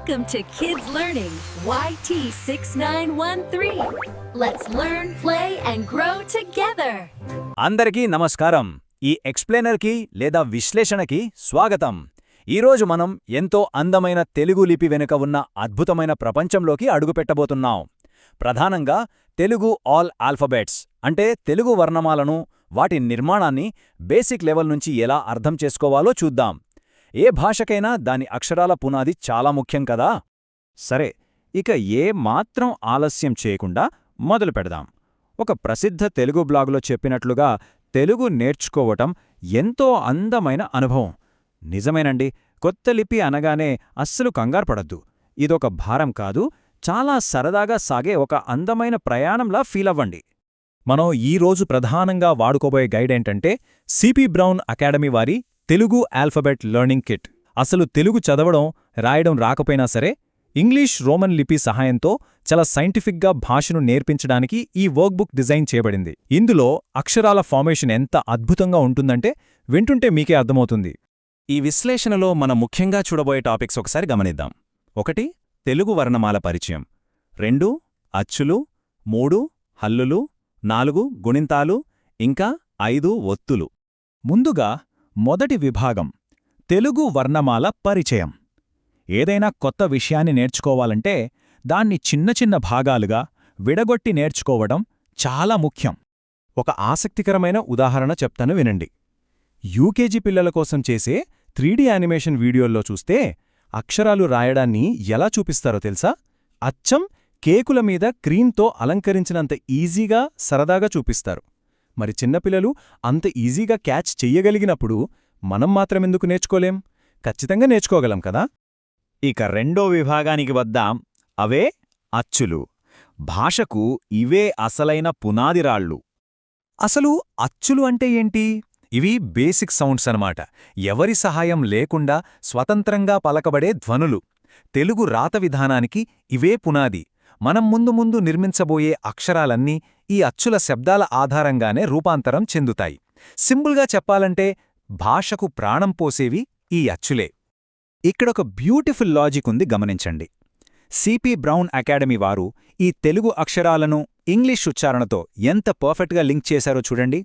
Welcome to Kids Learning YT6913. Let's learn, play, and grow together. అందరికీ నమస్కారం. ఈ ఎక్స్ప్లెయినర్కి లేదా విశ్లేషణకి స్వాగతం. ఈరోజు మనం ఎంతో అందమైన తెలుగు లిపి వెనుక ఉన్న అద్భుతమైన ప్రపంచంలోకి అడుగుపెట్టబోతున్నాం. ప్రధానంగా తెలుగు ఆల్ ఆల్ఫబెట్స్ అంటే తెలుగు వర్ణమాలను, వాటి నిర్మాణాన్ని బేసిక్ లెవెల్ నుంచి ఎలా అర్థం చేసుకోవాలో చూద్దాం. ఏ భాషకైనా దాని అక్షరాల పునాది చాలా ముఖ్యం కదా. సరే, ఇక ఏ మాత్రం ఆలస్యం చేయకుండా మొదలు పెడదాం. ఒక ప్రసిద్ధ తెలుగు బ్లాగులో చెప్పినట్లుగా తెలుగు నేర్చుకోవటం ఎంతో అందమైన అనుభవం. నిజమేనండి, కొత్త లిపి అనగానే అస్సలు కంగారుపడద్దు. ఇదొక భారం కాదు, చాలా సరదాగా సాగే ఒక అందమైన ప్రయాణంలా ఫీలవ్వండి. మనం ఈరోజు ప్రధానంగా వాడుకోబోయే గైడేంటంటే సిపి బ్రౌన్ అకాడమీ వారి తెలుగు ఆల్ఫబెట్ లెర్నింగ్ కిట్. అసలు తెలుగు చదవడం, రాయడం రాకపోయినా సరే ఇంగ్లీష్ రోమన్ లిపి సహాయంతో చాలా సైంటిఫిక్గా భాషను నేర్పించడానికి ఈ వర్క్బుక్ డిజైన్ చేయబడింది. ఇందులో అక్షరాల ఫార్మేషన్ ఎంత అద్భుతంగా ఉంటుందంటే వింటుంటే మీకే అర్థమవుతుంది. ఈ విశ్లేషణలో మనం ముఖ్యంగా చూడబోయే టాపిక్స్ ఒకసారి గమనిద్దాం. 1. తెలుగు వర్ణమాల పరిచయం. 2. అచ్చులు. 3. హల్లులు. 4. గుణింతాలు. ఇంకా 5 ఒత్తులు. ముందుగా మొదటి విభాగం, తెలుగు వర్ణమాల పరిచయం. ఏదైనా కొత్త విషయాన్ని నేర్చుకోవాలంటే దాన్ని చిన్న చిన్న భాగాలుగా విడగొట్టి నేర్చుకోవడం చాలా ముఖ్యం. ఒక ఆసక్తికరమైన ఉదాహరణ చెప్తాను వినండి. యూకేజీ పిల్లల కోసం చేసే 3D యానిమేషన్ వీడియోల్లో చూస్తే అక్షరాలు రాయడాన్ని ఎలా చూపిస్తారో తెలుసా? అచ్చం కేకుల మీద క్రీమ్తో అలంకరించినంత ఈజీగా, సరదాగా చూపిస్తారు. మరి చిన్నపిల్లలు అంత ఈజీగా క్యాచ్ చెయ్యగలిగినప్పుడు మనం మాత్రమెందుకు నేర్చుకోలేం? ఖచ్చితంగా నేర్చుకోగలం కదా. ఇక రెండో విభాగానికి వద్దాం. అవే అచ్చులు. భాషకు ఇవే అసలైన పునాదిరాళ్ళు. అసలు అచ్చులు అంటే ఏంటి? ఇవి బేసిక్ సౌండ్స్ అన్నమాట. ఎవరి సహాయం లేకుండా స్వతంత్రంగా పలకబడే ధ్వనులు. తెలుగు రాత విధానానికి ఇవే పునాది. మనం ముందు నిర్మించబోయే అక్షరాలన్నీ ఈ అచ్చుల శబ్దాల ఆధారంగానే రూపాంతరం చెందుతాయి. సింపుల్గా చెప్పాలంటే భాషకు ప్రాణం పోసేవి ఈ అచ్చులే. ఇక్కడొక బ్యూటిఫుల్ లాజిక్ ఉంది, గమనించండి. సిపి బ్రౌన్ అకాడమీ వారు ఈ తెలుగు అక్షరాలను ఇంగ్లీష్ ఉచ్చారణతో ఎంత పర్ఫెక్ట్గా లింక్ చేశారో చూడండి.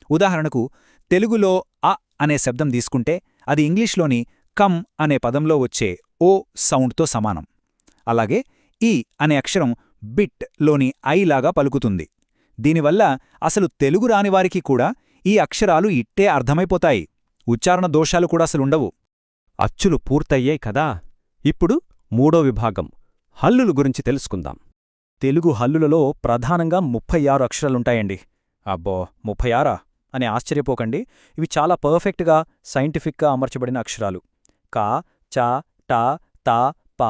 ఉదాహరణకు తెలుగులో అ అనే శబ్దం తీసుకుంటే అది ఇంగ్లీష్లోని కమ్ అనే పదంలో వచ్చే ఓ సౌండ్తో సమానం. అలాగే ఈ అనే అక్షరం బిట్ లోని ఐ లాగా పలుకుతుంది. దీనివల్ల అసలు తెలుగు రానివారికి కూడా ఈ అక్షరాలు ఇట్టే అర్థమైపోతాయి. ఉచ్చారణ దోషాలు కూడా అసలుండవు. అచ్చులు పూర్తయ్యాయి కదా. ఇప్పుడు మూడో విభాగం, హల్లులు గురించి తెలుసుకుందాం. తెలుగు హల్లులలో ప్రధానంగా 36 అక్షరాలుంటాయండి. అబ్బో, 36 అని ఆశ్చర్యపోకండి. ఇవి చాలా పర్ఫెక్ట్గా, సైంటిఫిక్గా అమర్చబడిన అక్షరాలు. కా, చ, ట, త, ప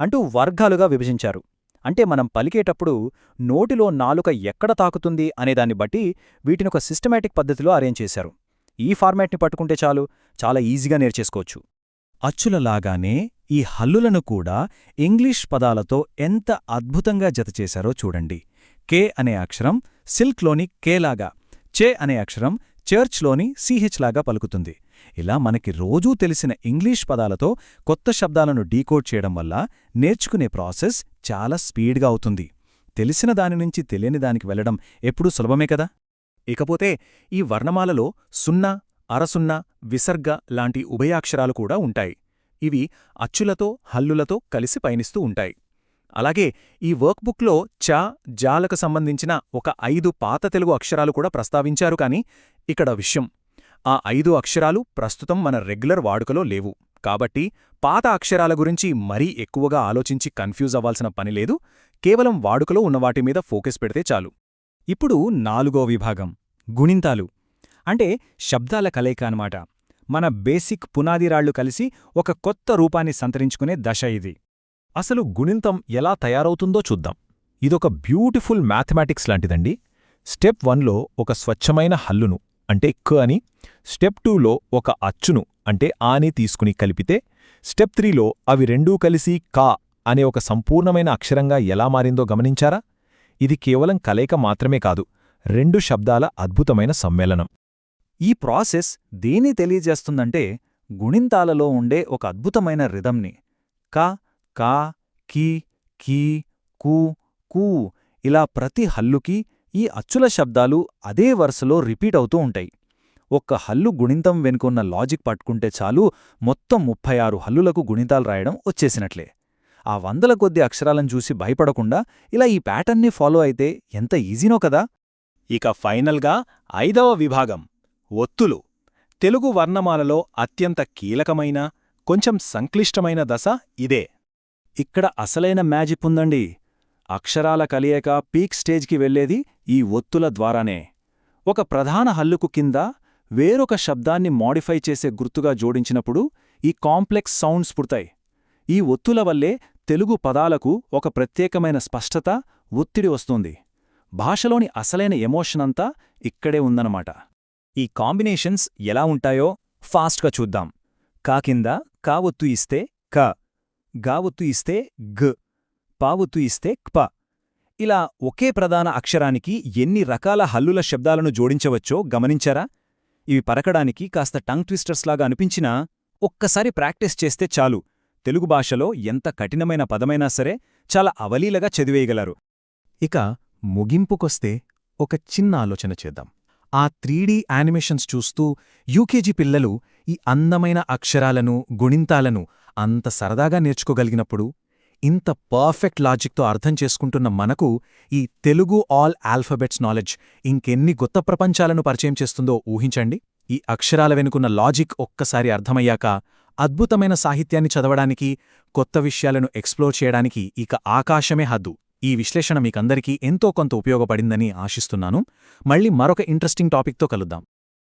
అంటూ వర్గాలుగా విభజించారు. అంటే మనం పలికేటప్పుడు నోటిలో నాలుక ఎక్కడ తాకుతుంది అనేదాన్ని బట్టి వీటినొక సిస్టమాటిక్ పద్ధతిలో అరేంజ్ చేశారు. ఈ ఫార్మాట్ని పట్టుకుంటే చాలు, చాలా ఈజీగా నేర్చేసుకోవచ్చు. అచ్చులలాగానే ఈ హల్లులను కూడా ఇంగ్లీష్ పదాలతో ఎంత అద్భుతంగా జతచేశారో చూడండి. కే అనే అక్షరం సిల్క్లోని కేలాగా, చే అనే అక్షరం చర్చ్లోని సిహెచ్ లాగా పలుకుతుంది. ఇలా మనకి రోజూ తెలిసిన ఇంగ్లీష్ పదాలతో కొత్త శబ్దాలను డీకోడ్ చేయడం వల్ల నేర్చుకునే ప్రాసెస్ చాలా స్పీడ్గా అవుతుంది. తెలిసిన దాని నుంచి తెలియని దానికి వెళ్లడం ఎప్పుడూ సులభమే కదా. ఇకపోతే ఈ వర్ణమాలలో సున్నా, అరసున్నా, విసర్గ లాంటి ఉభయాక్షరాలు కూడా ఉంటాయి. ఇవి అచ్చులతో, హల్లులతో కలిసి పయనిస్తూ ఉంటాయి. అలాగే ఈ వర్క్బుక్లో చ, జాలకు సంబంధించిన ఒక 5 పాత తెలుగు అక్షరాలు కూడా ప్రస్తావించారు. కానీ ఇక్కడ విషయం, ఆ 5 అక్షరాలు ప్రస్తుతం మన రెగ్యులర్ వాడుకలో లేవు. కాబట్టి పాత అక్షరాల గురించి మరీ ఎక్కువగా ఆలోచించి కన్ఫ్యూజ్ అవ్వాల్సిన పనిలేదు. కేవలం వాడుకలో ఉన్నవాటిమీద ఫోకస్ పెడితే చాలు. ఇప్పుడు 4వ విభాగం, గుణింతాలు. అంటే శబ్దాల కలయిక అన్నమాట. మన బేసిక్ పునాదిరాళ్లు కలిసి ఒక కొత్త రూపాన్ని సంతరించుకునే దశ ఇది. అసలు గుణింతం ఎలా తయారవుతుందో చూద్దాం. ఇదొక బ్యూటిఫుల్ మ్యాథమెటిక్స్ లాంటిదండి. స్టెప్ 1లో ఒక స్వచ్ఛమైన హల్లును అంటే క అని, స్టెప్ 2లో ఒక అచ్చును అంటే ఆని తీసుకుని కలిపితే, స్టెప్ 3లో అవి రెండూ కలిసి కా అనే ఒక సంపూర్ణమైన అక్షరంగా ఎలా మారిందో గమనించారా? ఇది కేవలం కలయిక మాత్రమే కాదు, 2 శబ్దాల అద్భుతమైన సమ్మేళనం. ఈ ప్రాసెస్ దేన్ని తెలియజేస్తుందంటే గుణింతాలలో ఉండే ఒక అద్భుతమైన రిథంని, క, కా, కీ, కీ, కు, కూ ఇలా ప్రతి హల్లుకి ఈ అచ్చుల శబ్దాలు అదే వరుసలో రిపీట్ అవుతూ ఉంటాయి. ఒక్క హల్లు గుణింతం వెనుకున్న లాజిక్ పట్టుకుంటే చాలు మొత్తం 36 హల్లులకు గుణితాలు రాయడం వచ్చేసినట్లే. ఆ వందల కొద్ది అక్షరాలను చూసి భయపడకుండా ఇలా ఈ ప్యాటర్న్ని ఫాలో అయితే ఎంత ఈజీనో కదా. ఇక ఫైనల్గా 5వ విభాగం ఒత్తులు. తెలుగు వర్ణమాలలో అత్యంత కీలకమైన, కొంచెం సంక్లిష్టమైన దశ ఇదే. ఇక్కడ అసలైన మ్యాజిక్ ఉందండి. అక్షరాల కలయిక పీక్ స్టేజ్కి వెళ్లేది ఈ ఒత్తుల ద్వారానే. ఒక ప్రధాన హల్లుకు కింద వేరొక శబ్దాన్ని మోడిఫై చేసే గుర్తుగా జోడించినప్పుడు ఈ కాంప్లెక్స్ సౌండ్స్ పుడతాయి. ఈ ఒత్తుల వల్లే తెలుగు పదాలకు ఒక ప్రత్యేకమైన స్పష్టత, ఒత్తిడి వస్తుంది. భాషలోని అసలైన ఎమోషనంతా ఇక్కడే ఉందన్నమాట. ఈ కాంబినేషన్స్ ఎలా ఉంటాయో ఫాస్ట్గా చూద్దాం. కా కింద కా ఒత్తు ఇస్తే క, గా ఒత్తు ఇస్తే గ్, పా ఒత్తు ఇస్తే క్ప. ఇలా ఒకే ప్రధాన అక్షరానికి ఎన్ని రకాల హల్లుల శబ్దాలను జోడించవచ్చో గమనించారా? ఇవి పరకడానికి కాస్త టంగ్ ట్విస్టర్స్లాగా అనిపించినా ఒక్కసారి ప్రాక్టీస్ చేస్తే చాలు తెలుగు భాషలో ఎంత కఠినమైన పదమైనా సరే చాలా అవలీలగా చదివేయగలరు. ఇక ముగింపుకొస్తే ఒక చిన్న ఆలోచన చేద్దాం. ఆ 3D యానిమేషన్స్ చూస్తూ యూకేజీ పిల్లలు ఈ అందమైన అక్షరాలను, గుణింతాలను అంత సరదాగా నేర్చుకోగలిగినప్పుడు, ఇంత పర్ఫెక్ట్ లాజిక్తో అర్థం చేసుకుంటున్న మనకు ఈ తెలుగు ఆల్ ఆల్ఫబెట్స్ నాలెడ్జ్ ఇంకెన్ని కొత్త ప్రపంచాలను పరిచయం చేస్తుందో ఊహించండి. ఈ అక్షరాల వెనుకున్న లాజిక్ ఒక్కసారి అర్థమయ్యాక అద్భుతమైన సాహిత్యాన్ని చదవడానికి, కొత్త విషయాలను ఎక్స్ప్లోర్ చేయడానికి ఇక ఆకాశమే హద్దు. ఈ విశ్లేషణ మీకందరికీ ఎంతో కొంత ఉపయోగపడిందని ఆశిస్తున్నాను. మళ్ళీ మరొక ఇంట్రెస్టింగ్ టాపిక్తో కలుద్దాం.